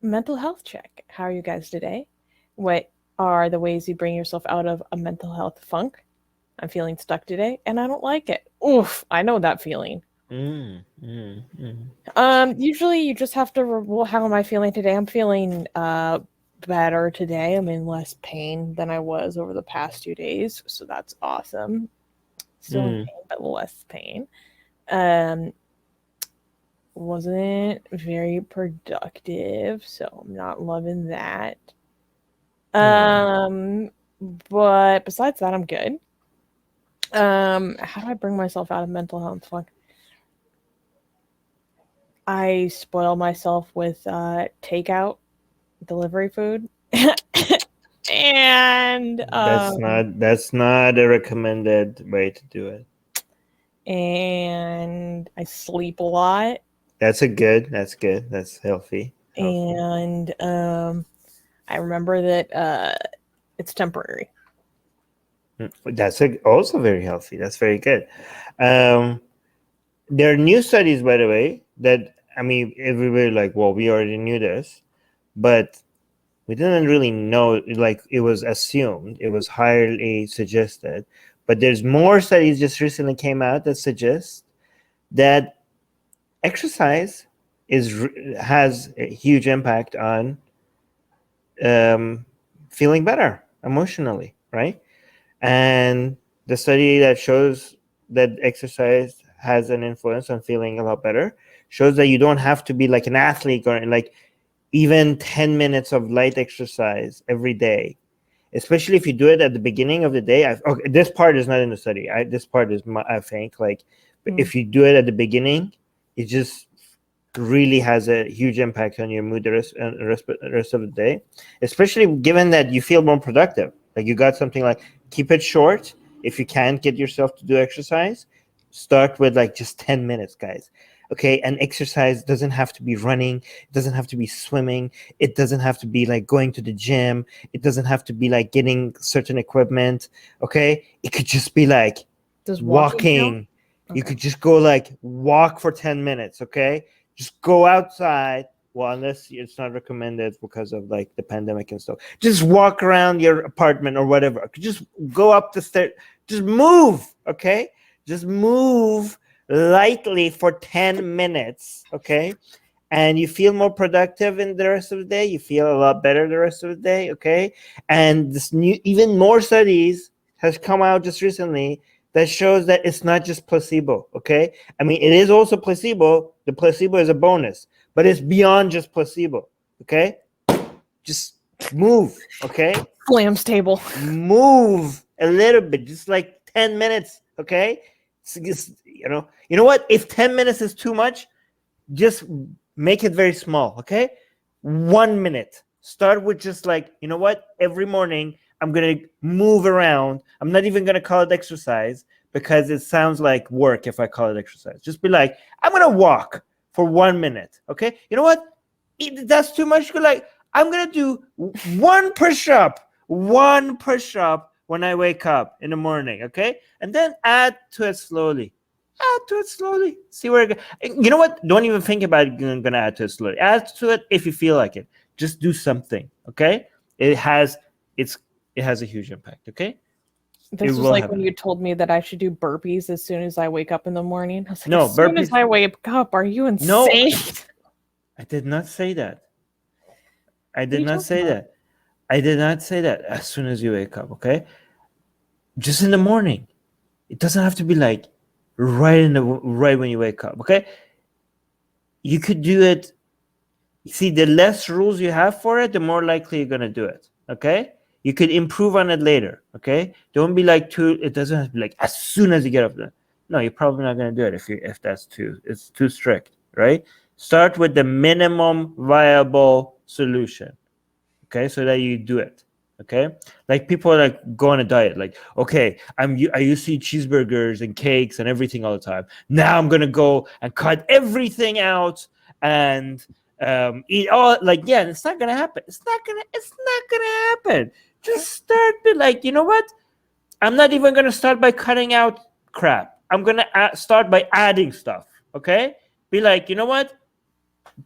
mental health check. How are you guys today? What are the ways you bring yourself out of a mental health funk? I'm feeling stuck today and I don't like it. Oof, I know that feeling. Mm, mm, mm. Usually you just have to, well, how am I feeling today? I'm feeling better today. I'm in less pain than I was over the past 2 days, so that's awesome. Still in Mm. pain, but less pain. Um, wasn't very productive, so I'm not loving that. Oh. Um, but besides that, I'm good. How do I bring myself out of mental health funk? I spoil myself with takeout delivery food. and That's not a recommended way to do it. and I sleep a lot, That's good. That's healthy. and I remember that it's temporary. That's also very healthy. That's very good. Um, there are new studies, by the way, that I mean, everybody like, well, we already knew this, but we didn't really know. Like, it was assumed, it was highly suggested, but there's more studies just recently came out that suggest that exercise has a huge impact on um, feeling better emotionally, right? And the study that shows that exercise has an influence on feeling a lot better shows that you don't have to be like an athlete, or like even 10 minutes of light exercise every day, especially if you do it at the beginning of the day. Okay, this part is not in the study. This part is I think, like, Mm. if you do it at the beginning, it just really has a huge impact on your mood the rest of the day, especially given that you feel more productive. Like, you got something, like, keep it short. If you can't get yourself to do exercise, start with like just 10 minutes, guys. Okay, and exercise doesn't have to be running, it doesn't have to be swimming, it doesn't have to be like going to the gym, it doesn't have to be like getting certain equipment. Okay, it could just be like Does walking count? walking. You Okay. could just go like walk for 10 minutes. Okay, just go outside. Well, unless it's not recommended because of like the pandemic and stuff, just walk around your apartment or whatever. Just go up the stairs. Just move. Okay, just move lightly for 10 minutes. Okay, and you feel more productive in the rest of the day. You feel a lot better the rest of the day. Okay, and this new, even more studies has come out just recently that shows that it's not just placebo. Okay, I mean, it is also placebo. The placebo is a bonus, but it's beyond just placebo. Okay, just move. Okay, Slams table. move a little bit, just like 10 minutes. Okay, you know what, if 10 minutes is too much, just make it very small. Okay, 1 minute. Start with just like, you know what, every morning I'm gonna move around. I'm not even gonna call it exercise because it sounds like work if I call it exercise. Just be like, I'm gonna walk for 1 minute. Okay, you know what, that's too much. Like, I'm gonna do one push up when I wake up in the morning. Okay, and then add to it slowly. Add to it slowly. See where it goes. You know what? Don't even think about it. You're gonna add to it slowly. Add to it if you feel like it. Just do something. Okay? It has it's it has a huge impact. Okay? It This was will like have when an you impact. told me that I should do burpees as soon as I wake up in the morning. I was like, as No soon as burpees. I wake up, are you No, insane? I did not say that. I What are did you not talking say about? that. I did not say that. As soon as you wake up. Okay? Just in the morning. It doesn't have to be like right when you wake up. Okay? You could do it. See, the less rules you have for it, the more likely you're gonna do it. Okay, you could improve on it later. Okay, don't be like too. It doesn't have to be like as soon as you get up there. No, you're probably not gonna do it if that's it's too strict, right? Start with the minimum viable solution. Okay, so that you do it. Okay, like people are like go on a diet. Like, okay, I used to eat cheeseburgers and cakes and everything all the time. Now I'm gonna go and cut everything out and eat all, like, yeah, it's not gonna happen. It's not gonna happen. Just start with, like, you know what, I'm not even gonna start by cutting out crap. I'm gonna start by adding stuff. Okay, be like, you know what,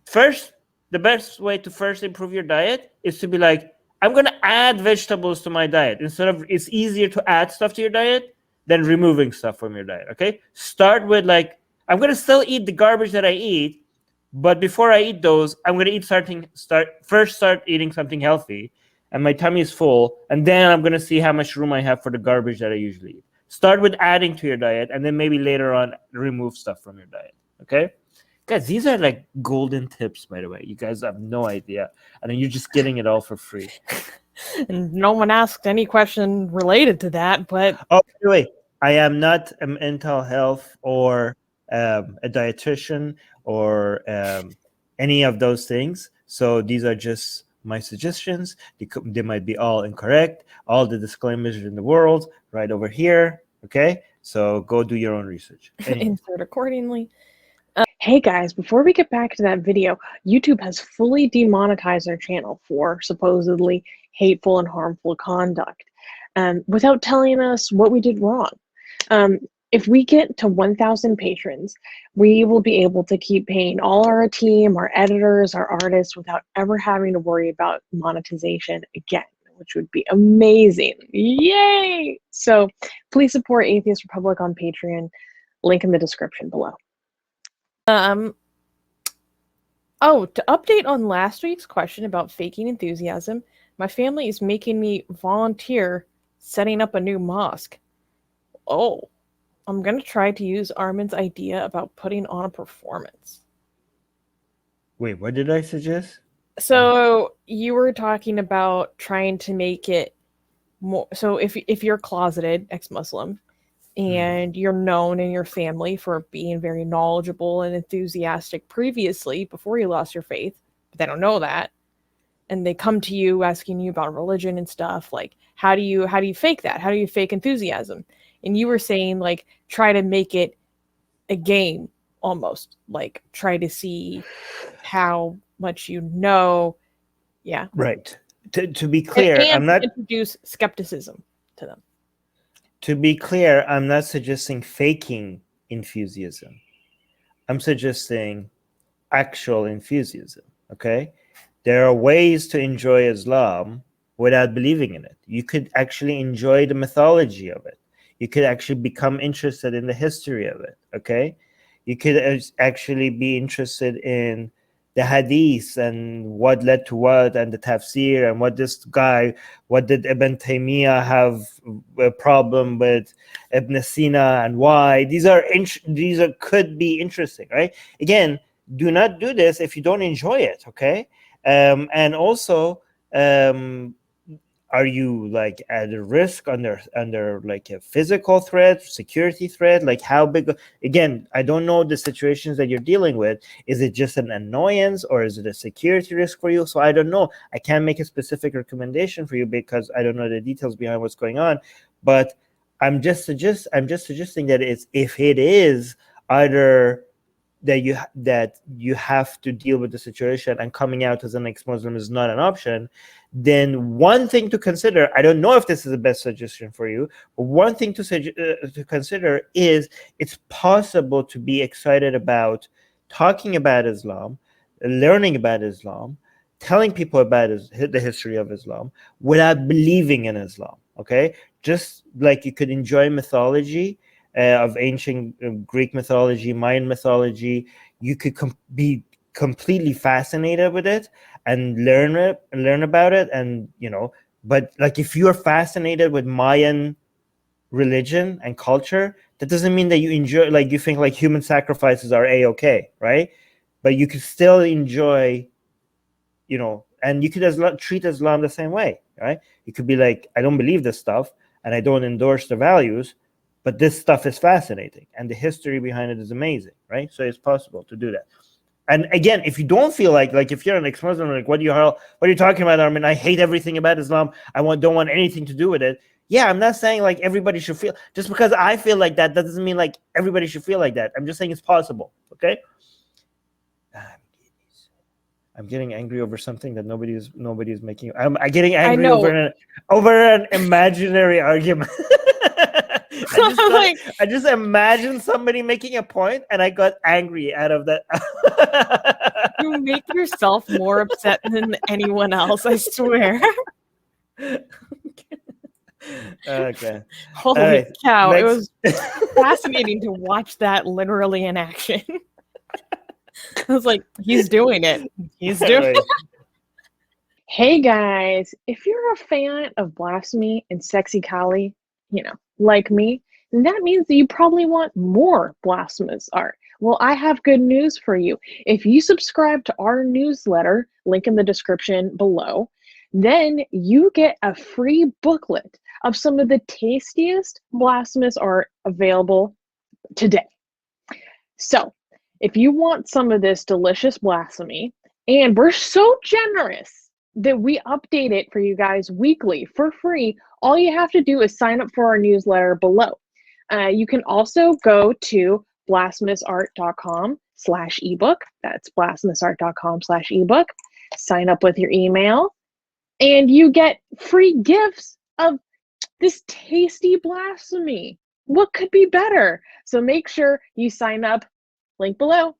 first the best way to first improve your diet is to be like, I'm going to add vegetables to my diet. Instead of, it's easier to add stuff to your diet than removing stuff from your diet. Okay. Start with like, I'm going to still eat the garbage that I eat, but before I eat those, I'm going to start eating something healthy, and my tummy is full, and then I'm going to see how much room I have for the garbage that I usually eat. Start with adding to your diet, and then maybe later on remove stuff from your diet. Okay, guys, these are like golden tips, by the way. You guys have no idea, and you're just getting it all for free. And no one asked any question related to that, but oh, by the way, I am not a mental health or a dietitian or any of those things. So these are just my suggestions. They might be all incorrect. All the disclaimers in the world right over here. Okay, so go do your own research. Anyway. Insert accordingly. Hey guys, before we get back to that video, YouTube has fully demonetized our channel for supposedly hateful and harmful conduct, without telling us what we did wrong. If we get to 1,000 patrons, we will be able to keep paying all our team, our editors, our artists, without ever having to worry about monetization again, which would be amazing. Yay! So please support Atheist Republic on Patreon. Link in the description below. Oh, to update on last week's question about faking enthusiasm, my family is making me volunteer setting up a new mosque. Oh, I'm going to try to use Armin's idea about putting on a performance. Wait, what did I suggest? So you were talking about trying to make it more. So if you're closeted ex-Muslim and you're known in your family for being very knowledgeable and enthusiastic previously before you lost your faith, but they don't know that, and they come to you asking you about religion and stuff, like how do you fake that? How do you fake enthusiasm? And you were saying like try to make it a game almost, like try to see how much you know. Yeah. Right. To be clear, and I'm not introduce skepticism to them. To be clear, I'm not suggesting faking enthusiasm. I'm suggesting actual enthusiasm. Okay? There are ways to enjoy Islam without believing in it. You could actually enjoy the mythology of it. You could actually become interested in the history of it. Okay? You could actually be interested in the hadith and what led to what, and the tafsir, and what did Ibn Taymiyyah have a problem with Ibn Sina and why. These could be interesting, right? Again, do not do this if you don't enjoy it, okay? And also, are you like at a risk under like a physical threat, security threat? Like how big? Again, I don't know the situations that you're dealing with. Is it just an annoyance or is it a security risk for you? So I don't know. I can't make a specific recommendation for you because I don't know the details behind what's going on. But I'm just suggesting that if it is either that you have to deal with the situation and coming out as an ex-Muslim is not an option, then one thing to consider, I don't know if this is the best suggestion for you, but one thing to consider is it's possible to be excited about talking about Islam, learning about Islam, telling people about the history of Islam without believing in Islam, okay? Just like you could enjoy mythology, of ancient Greek mythology, Mayan mythology, you could be completely fascinated with it and learn about it, and but like if you're fascinated with Mayan religion and culture, that doesn't mean that you enjoy, like you think like human sacrifices are a-okay, right? But you could still enjoy, and you could treat Islam the same way, right? You could be like, I don't believe this stuff and I don't endorse the values, but this stuff is fascinating and the history behind it is amazing, right? So it's possible to do that. And again, if you don't feel like if you're an ex-Muslim, like what are you talking about, Armin? I hate everything about Islam. Don't want anything to do with it. Yeah, I'm not saying like everybody should feel, just because I feel like that doesn't mean like everybody should feel like that. I'm just saying it's possible. Okay. I'm getting angry over something that nobody's making. I'm getting angry over an imaginary argument. Like, I just imagined somebody making a point, and I got angry out of that. you make yourself more upset than anyone else, I swear. Okay. Holy right, cow. It next. was fascinating to watch that literally in action. I was like, he's doing it. He's doing Right. it. Hey guys, if you're a fan of blasphemy and sexy Kali, like me, then that means that you probably want more blasphemous art. Well, I have good news for you. If you subscribe to our newsletter, link in the description below, then you get a free booklet of some of the tastiest blasphemous art available today. So, if you want some of this delicious blasphemy, and we're so generous that we update it for you guys weekly for free, all you have to do is sign up for our newsletter below. You can also go to blasphemousart.com/ebook. That's blasphemousart.com/ebook. Sign up with your email, and you get free gifts of this tasty blasphemy. What could be better? So make sure you sign up. Link below.